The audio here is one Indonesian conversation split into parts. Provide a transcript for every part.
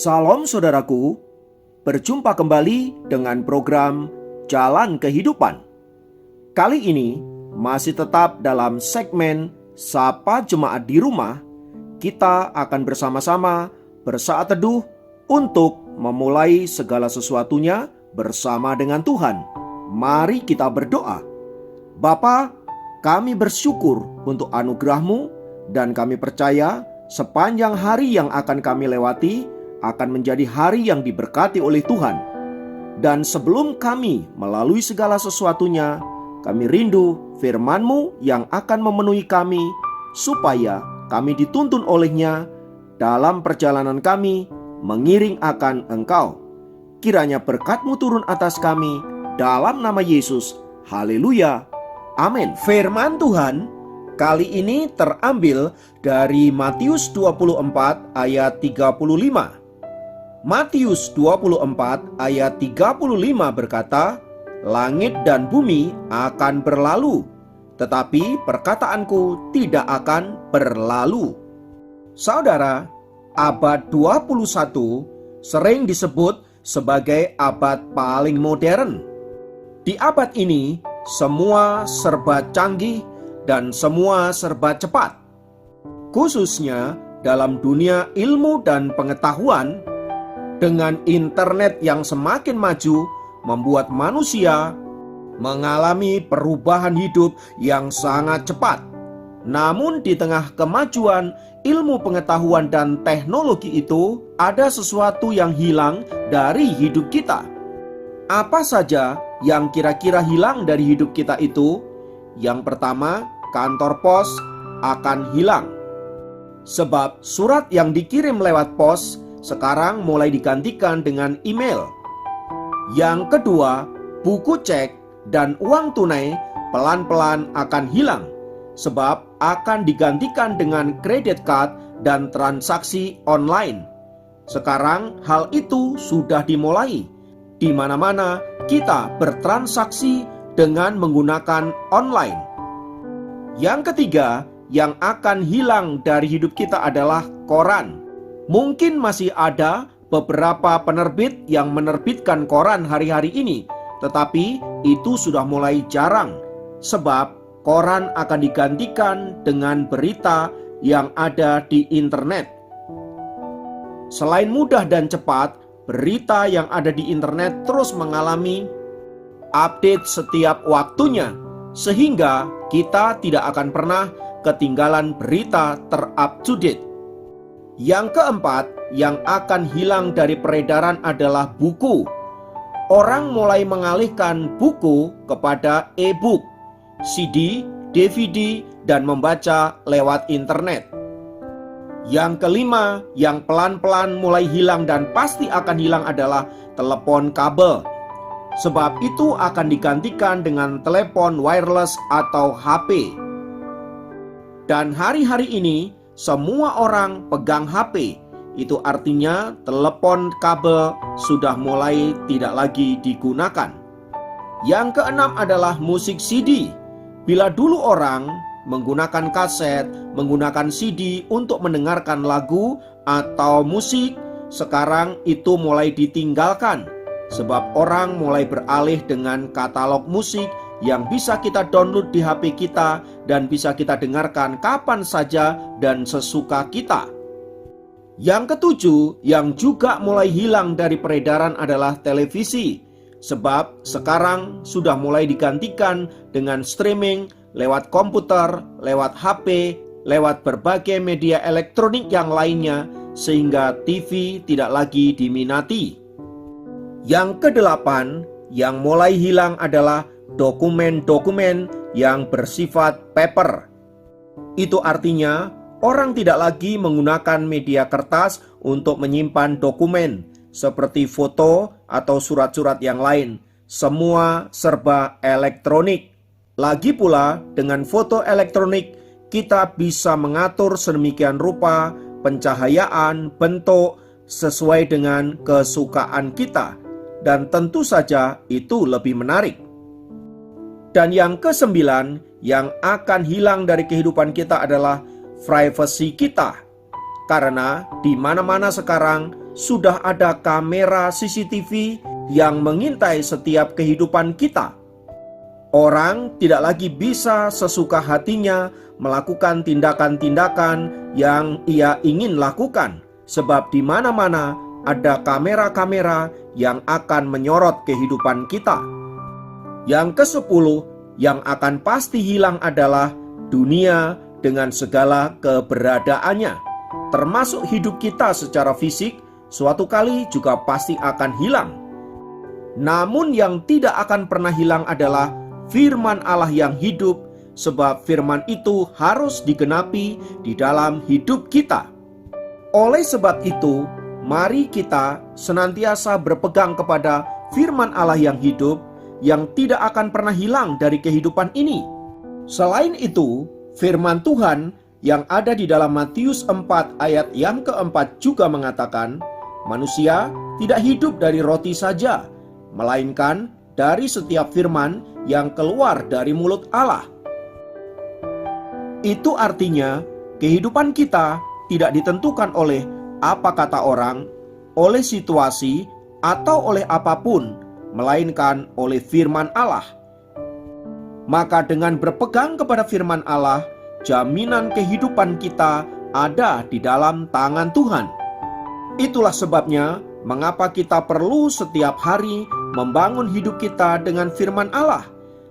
Salam saudaraku, berjumpa kembali dengan program Jalan Kehidupan. Kali ini masih tetap dalam segmen Sapa Jemaat di Rumah. Kita akan bersama-sama bersaat teduh untuk memulai segala sesuatunya bersama dengan Tuhan. Mari kita berdoa. Bapa, kami bersyukur untuk anugerah-Mu dan kami percaya sepanjang hari yang akan kami lewati akan menjadi hari yang diberkati oleh Tuhan. Dan sebelum kami melalui segala sesuatunya, kami rindu firman-Mu yang akan memenuhi kami, supaya kami dituntun olehnya dalam perjalanan kami mengiring akan Engkau. Kiranya berkat-Mu turun atas kami, dalam nama Yesus. Haleluya. Amin. Firman Tuhan kali ini terambil dari Matius 24 ayat 35. Matius 24 ayat 35 berkata, "Langit dan bumi akan berlalu, tetapi perkataanku tidak akan berlalu." Saudara, abad 21 sering disebut sebagai abad paling modern. Di abad ini, semua serba canggih dan semua serba cepat. Khususnya dalam dunia ilmu dan pengetahuan, dengan internet yang semakin maju membuat manusia mengalami perubahan hidup yang sangat cepat. Namun di tengah kemajuan ilmu pengetahuan dan teknologi itu, ada sesuatu yang hilang dari hidup kita. Apa saja yang kira-kira hilang dari hidup kita itu? Yang pertama, kantor pos akan hilang. Sebab surat yang dikirim lewat pos sekarang mulai digantikan dengan email. Yang kedua, buku cek dan uang tunai pelan-pelan akan hilang, sebab akan digantikan dengan credit card dan transaksi online. Sekarang hal itu sudah dimulai. Di mana-mana kita bertransaksi dengan menggunakan online. Yang ketiga, yang akan hilang dari hidup kita adalah koran. Mungkin masih ada beberapa penerbit yang menerbitkan koran hari-hari ini, tetapi itu sudah mulai jarang, sebab koran akan digantikan dengan berita yang ada di internet. Selain mudah dan cepat, berita yang ada di internet terus mengalami update setiap waktunya, sehingga kita tidak akan pernah ketinggalan berita ter-up-to-date. Yang keempat, yang akan hilang dari peredaran adalah buku. Orang mulai mengalihkan buku kepada e-book, CD, DVD, dan membaca lewat internet. Yang kelima, yang pelan-pelan mulai hilang dan pasti akan hilang adalah telepon kabel. Sebab itu akan digantikan dengan telepon wireless atau HP. Dan hari-hari ini semua orang pegang HP. Itu artinya telepon kabel sudah mulai tidak lagi digunakan. Yang keenam adalah musik CD. Bila dulu orang menggunakan kaset, menggunakan CD untuk mendengarkan lagu atau musik, sekarang itu mulai ditinggalkan. Sebab orang mulai beralih dengan katalog musik yang bisa kita download di HP kita dan bisa kita dengarkan kapan saja dan sesuka kita. Yang ketujuh, yang juga mulai hilang dari peredaran adalah televisi. Sebab sekarang sudah mulai digantikan dengan streaming lewat komputer, lewat HP, lewat berbagai media elektronik yang lainnya, sehingga TV tidak lagi diminati. Yang kedelapan, yang mulai hilang adalah dokumen-dokumen yang bersifat paper. Itu artinya orang tidak lagi menggunakan media kertas untuk menyimpan dokumen seperti foto atau surat-surat yang lain. Semua serba elektronik. Lagi pula dengan foto elektronik kita bisa mengatur sedemikian rupa pencahayaan, bentuk sesuai dengan kesukaan kita. Dan tentu saja itu lebih menarik. Dan yang kesembilan, yang akan hilang dari kehidupan kita adalah privasi kita. Karena di mana-mana sekarang sudah ada kamera CCTV yang mengintai setiap kehidupan kita. Orang tidak lagi bisa sesuka hatinya melakukan tindakan-tindakan yang ia ingin lakukan, sebab di mana-mana ada kamera-kamera yang akan menyorot kehidupan kita. Yang ke-10 yang akan pasti hilang adalah dunia dengan segala keberadaannya, termasuk hidup kita secara fisik, suatu kali juga pasti akan hilang. Namun yang tidak akan pernah hilang adalah firman Allah yang hidup, sebab firman itu harus digenapi di dalam hidup kita. Oleh sebab itu, mari kita senantiasa berpegang kepada firman Allah yang hidup, yang tidak akan pernah hilang dari kehidupan ini. Selain itu, firman Tuhan yang ada di dalam Matius 4 ayat yang keempat juga mengatakan, manusia tidak hidup dari roti saja, melainkan dari setiap firman yang keluar dari mulut Allah. Itu artinya kehidupan kita tidak ditentukan oleh apa kata orang, oleh situasi, atau oleh apapun, melainkan oleh firman Allah. Maka dengan berpegang kepada firman Allah, jaminan kehidupan kita ada di dalam tangan Tuhan. Itulah sebabnya mengapa kita perlu setiap hari membangun hidup kita dengan firman Allah.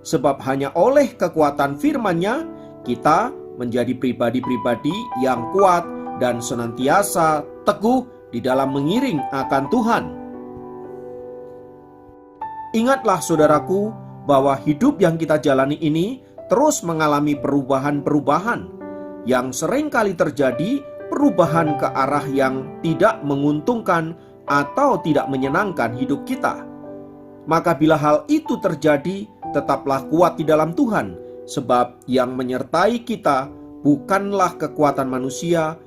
Sebab hanya oleh kekuatan firman-Nya kita menjadi pribadi-pribadi yang kuat dan senantiasa teguh di dalam mengiring akan Tuhan. Ingatlah saudaraku, bahwa hidup yang kita jalani ini terus mengalami perubahan-perubahan yang sering kali terjadi, perubahan ke arah yang tidak menguntungkan atau tidak menyenangkan hidup kita. Maka bila hal itu terjadi, tetaplah kuat di dalam Tuhan, sebab yang menyertai kita bukanlah kekuatan manusia,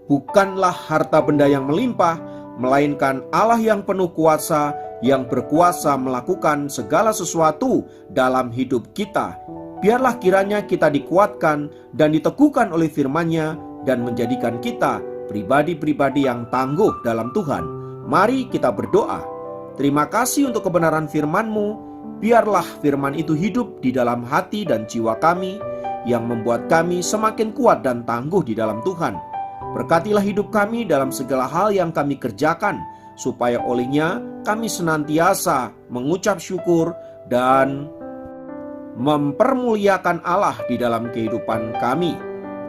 bukanlah harta benda yang melimpah, melainkan Allah yang penuh kuasa, yang berkuasa melakukan segala sesuatu dalam hidup kita. Biarlah kiranya kita dikuatkan dan diteguhkan oleh firman-Nya dan menjadikan kita pribadi-pribadi yang tangguh dalam Tuhan. Mari kita berdoa. Terima kasih untuk kebenaran firman-Mu. Biarlah firman itu hidup di dalam hati dan jiwa kami, yang membuat kami semakin kuat dan tangguh di dalam Tuhan. Berkatilah hidup kami dalam segala hal yang kami kerjakan, supaya olehnya kami senantiasa mengucap syukur dan mempermuliakan Allah di dalam kehidupan kami.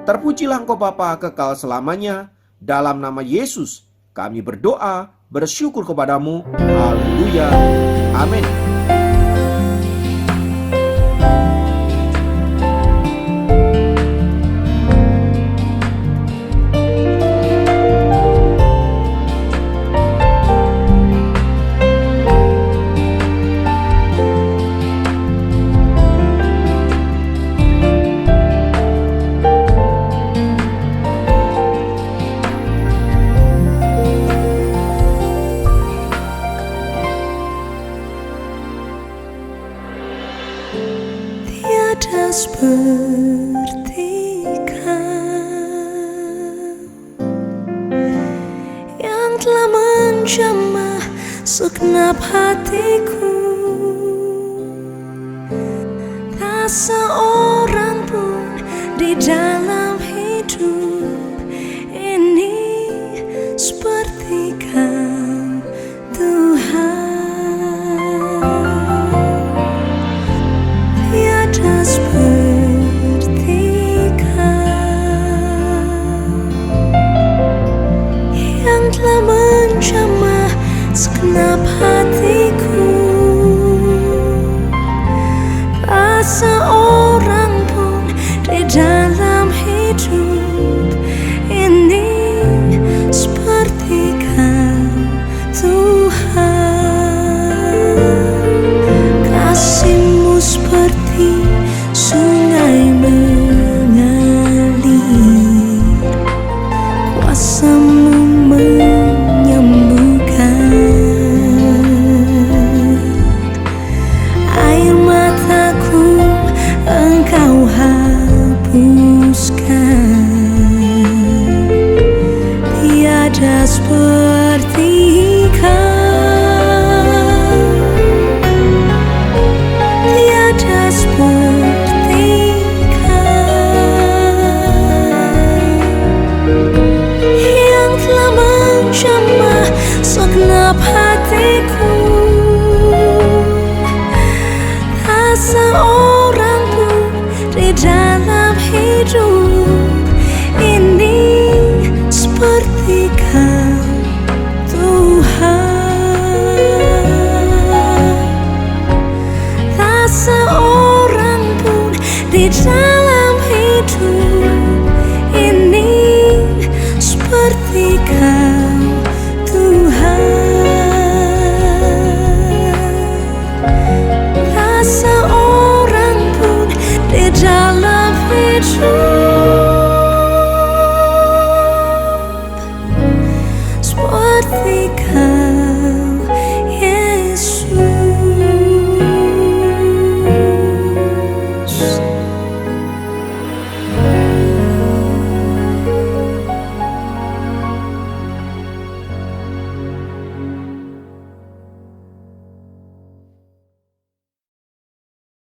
Terpujilah Engkau Bapa kekal selamanya. Dalam nama Yesus kami berdoa, bersyukur kepadamu. Haleluya. Amin. Tiada seperti Kau yang telah menjamah segenap hatiku. Tak seorang pun di dalam hidup ini seperti Kau, Tuhan. Tiada seperti Kau yang telah menjamah segenap hatiku. Tak seorang pun di dalam hidup ini seperti Kau, Tuhan. Kasih-Mu seperti sungai mengalir, kuasa-Mu menyembuhkan. Air mataku Engkau hapuskan. Tiada tiada seperti kau, tiada seperti kau yang telah menjamah segenap hatiku. Tak seorang pun di dalam hidup ini seperti kau, Tuhan. Tak seorang pun di dalam hidup ini seperti kau, Tuhan. Tak seorang pun di dalam hidup seperti kau.